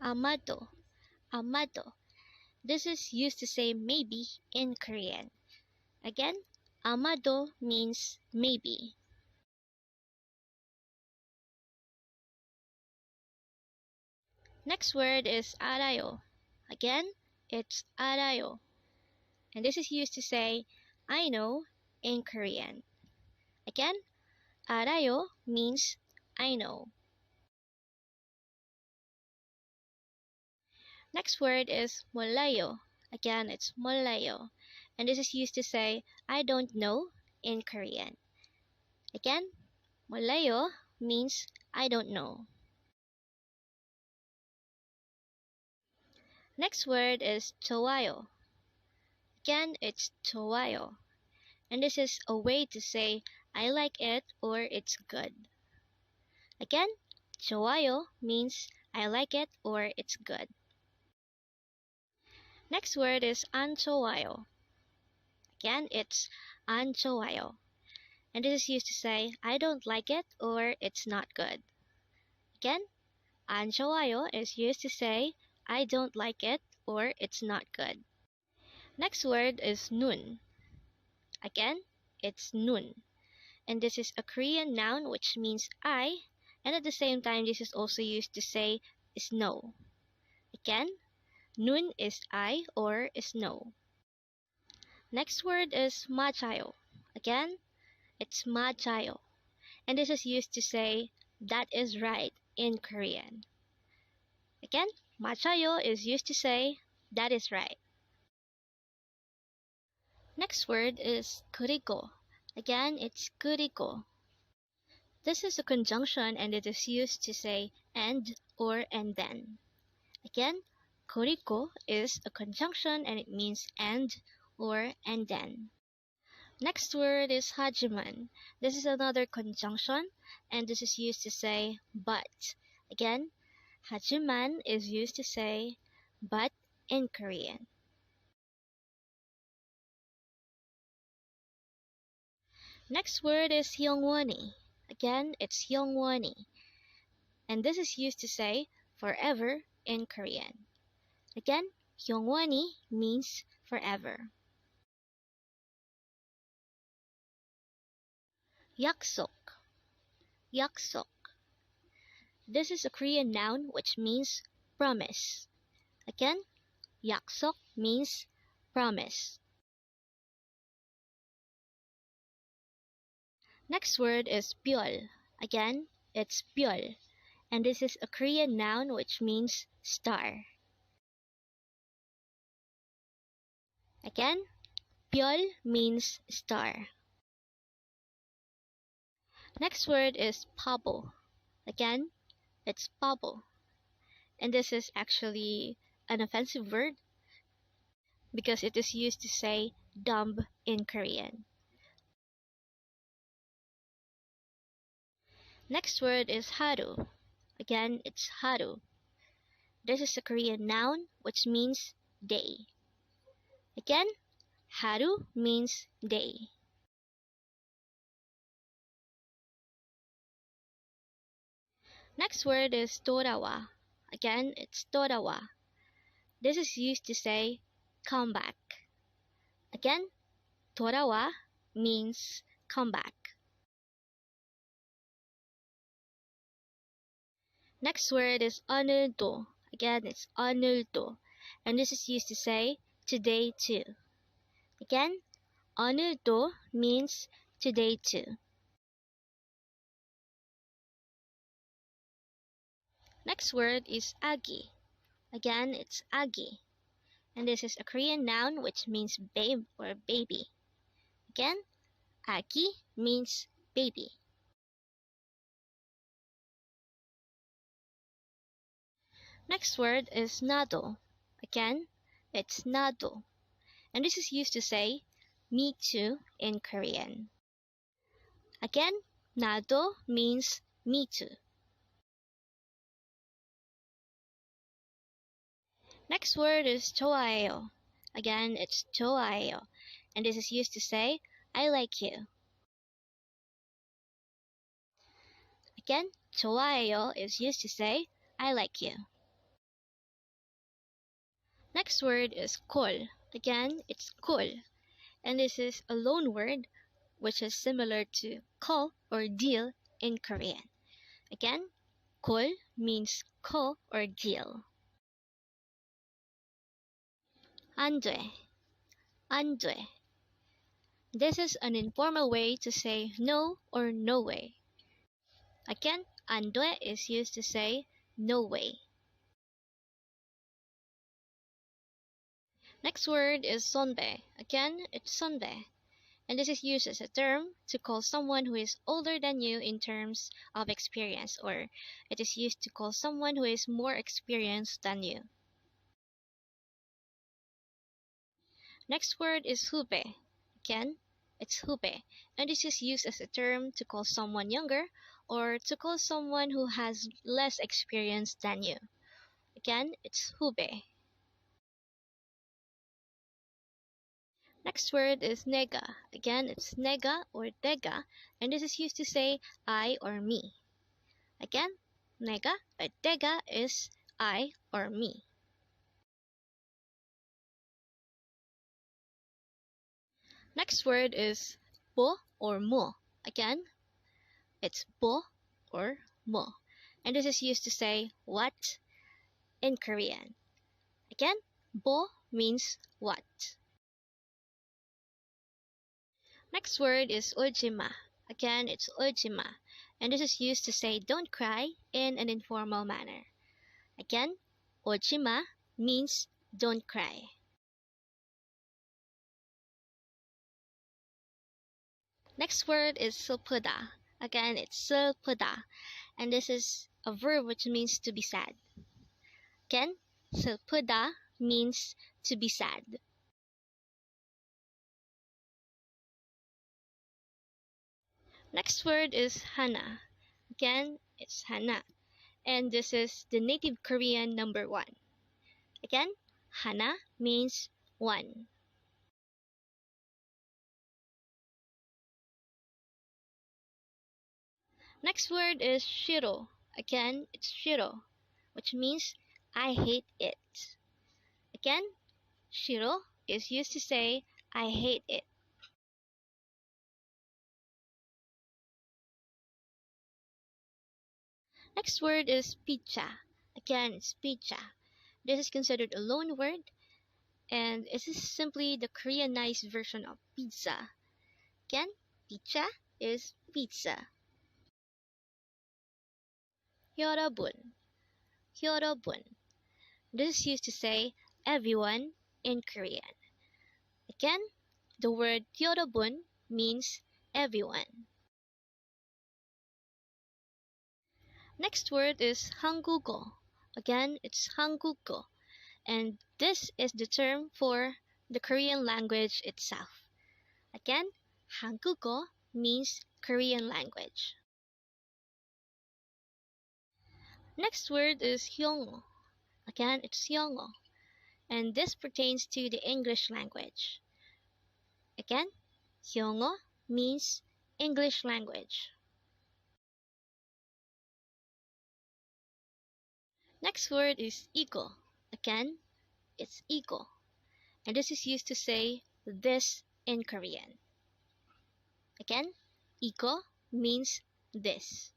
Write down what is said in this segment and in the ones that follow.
amado, amado. This is used to say maybe in Korean. Again, amado means maybe. Next word is arayo. Again, it's arayo. And this is used to say I know in Korean. Again, arayo means I know. Next word is 몰라요. Again, it's 몰라요. And this is used to say I don't know in Korean. Again, 몰라요 means I don't know. Next word is 좋아요. Again, it's 좋아요. And this is a way to say I like it or it's good. Again, 좋아요 means I like it or it's good. Next word is 안 좋아요. Again, it's 안 좋아요. And this is used to say I don't like it or it's not good. Again, 안 좋아요 is used to say I don't like it or it's not good. Next word is 눈. Again, it's 눈. And this is a Korean noun which means eye, and at the same time this is also used to say snow. Again, 눈 is eye or snow. Next word is 맞아요. Again, it's 맞아요. And this is used to say that is right in Korean. Again, 맞아요 is used to say that is right. Next word is 그리고. Again, it's 그리고. This is a conjunction and it is used to say and or and then. Again, 그리고 is a conjunction and it means and or and then. Next word is 하지만. This is another conjunction and this is used to say but. Again, 하지만 is used to say but in Korean. Next word is 영원히. Again, it's 영원히. And this is used to say forever in Korean. Again, 영원히 means forever. 약속. 약속. This is a Korean noun which means promise. Again, 약속 means promise. Next word is 별. Again, it's 별. And this is a Korean noun which means star. Again, 별 means star. Next word is Pabo. Again, it's Pabo. And this is actually an offensive word because it is used to say dumb in Korean. Next word is haru. Again, it's haru. This is a Korean noun which means day. Again, haru means day. Next word is 돌아와. Again, it's 돌아와. This is used to say come back. Again, 돌아와 means come back. Next word is 오늘도. Again, it's 오늘도. And this is used to say today too. Again, 오늘도 means today too. Next word is 아기. Again, it's 아기. And this is a Korean noun which means babe or baby. Again, 아기 means baby. Next word is Nado. Again, it's Nado. And this is used to say me too in Korean. Again, Nado means me too. Next word is 좋아해요. Again, it's 좋아해요. And this is used to say I like you. Again, 좋아해요 is used to say I like you. Next word is kol. Again, it's kol. And this is a loan word which is similar to ko or deal in Korean. Again, kol means ko or deal. Andwae. Andwae. This is an informal way to say no or no way. Again, andwae is used to say no way. Next word is sonbae. Again, it's sonbae. And this is used as a term to call someone who is older than you in terms of experience, or it is used to call someone who is more experienced than you. Next word is hube. Again, it's hube. And this is used as a term to call someone younger or to call someone who has less experience than you. Again, it's hube. Next word is nega. Again, it's nega or dega, and this is used to say I or me. Again, nega or dega is I or me. Next word is bo or mo. Again, it's bo or mo, and this is used to say what in Korean. Again, bo means what. Next word is ojima. Again, it's ojima, and this is used to say don't cry in an informal manner. Again, ojima means don't cry. Next word is 슬프다. Again, it's 슬프다, and this is a verb which means to be sad. Again, 슬프다 means to be sad. Next word is hana. Again, it's hana, and this is the native Korean number 1. Again, hana means 1. Next word is shiro. Again, it's shiro, which means I hate it. Again, shiro is used to say I hate it. Next word is pizza. Again, it's pizza. This is considered a loan word, and it is simply the Koreanized version of pizza. Again, pizza is pizza. 여러분. 여러분. This is used to say everyone in Korean. Again, the word 여러분 means everyone. Next word is 한국어. Again, it's 한국어, and this is the term for the Korean language itself. Again, 한국어 means Korean language. Next word is hyungho. Again, it's hyungho, and this pertains to the English language. Again, hyungho means English language. Next word is 이거. Again, it's 이거, and this is used to say this in Korean. Again, 이거 means this.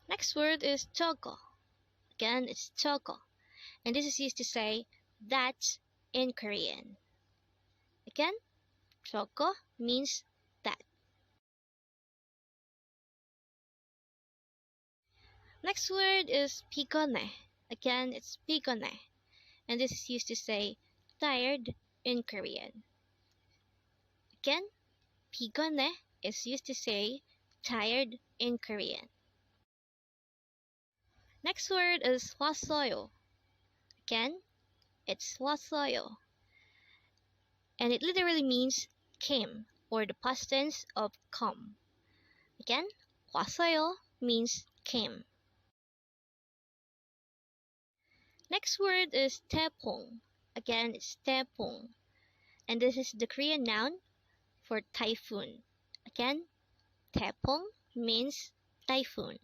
Next word is 저거. Again, it's 저거, and this is used to say that in Korean. Again, 저거 means that. Next word is 피곤해. Again, it's 피곤해, and this is used to say tired in Korean. Again, 피곤해 is used to say tired in Korean. Next word is 왔어요. Again, it's 왔어요, and it literally means came, or the past tense of come. Again, 왔어요 means came. Next word is taepong. Again, it's taepong, and this is the Korean noun for typhoon. Again, taepong means typhoon.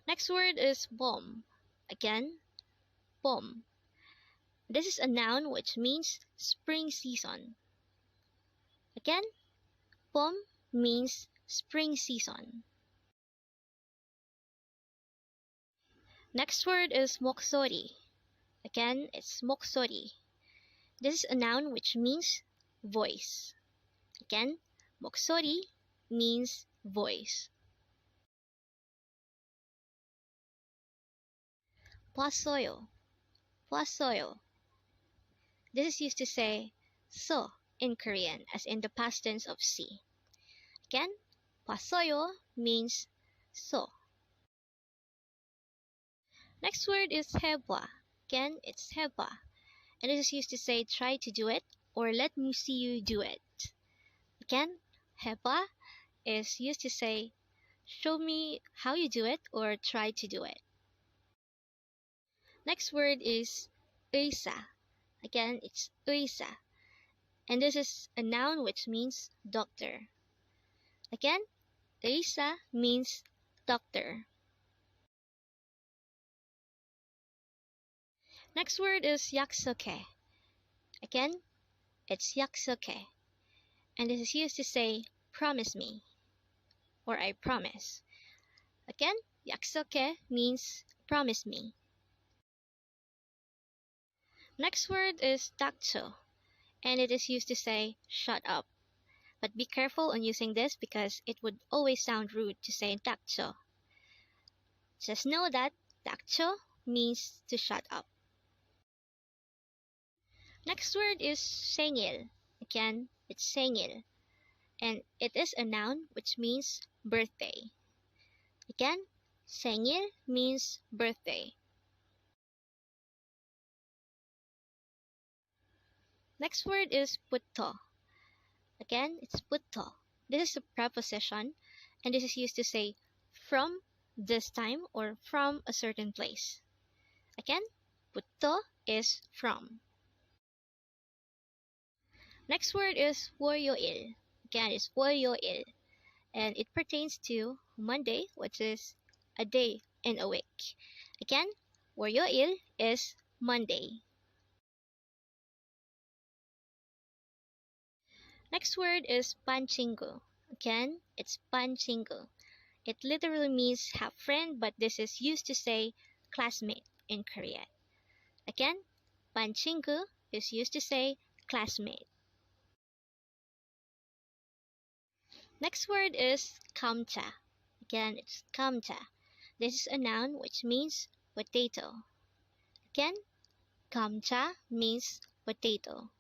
Next word is 봄. Again, 봄. This is a noun which means spring season. Again, 봄 means spring season. Next word is 목소리. Again, it's 목소리. This is a noun which means voice. Again, 목소리 means voice. 봤어요. 봤어요. This is used to say so in Korean, as in the past tense of see. Again, 봤어요 means so. Next word is 해봐. Again, it's 해봐. And it is used to say try to do it or let me see you do it. Again, 해봐 is used to say show me how you do it or try to do it. Next word is 의사. Again, it's 의사. And this is a noun which means doctor. Again, 의사 means doctor. Next word is 약속해. Again, it's 약속해. And this is used to say promise me or I promise. Again, 약속해 means promise me. Next word is 닥쳐, and it is used to say shut up. But be careful on using this because it would always sound rude to say 닥쳐. Just know that 닥쳐 means to shut up. Next word is 생일. Again, it's 생일. And it is a noun which means birthday. Again, 생일 means birthday. Next word is 부터. Again, it's 부터. This is a preposition, and this is used to say from this time or from a certain place. Again, 부터 is from. Next word is 월요일. Again, it's 월요일, and it pertains to Monday, which is a day in a week. Again, 월요일 is Monday. Next word is Chingu. Again, it's Chingu. It literally means half friend, but this is used to say classmate in Korean. Again, Chingu is used to say classmate. Next word is 감자. Again, it's 감자. This is a noun which means potato. Again, 감자 means potato.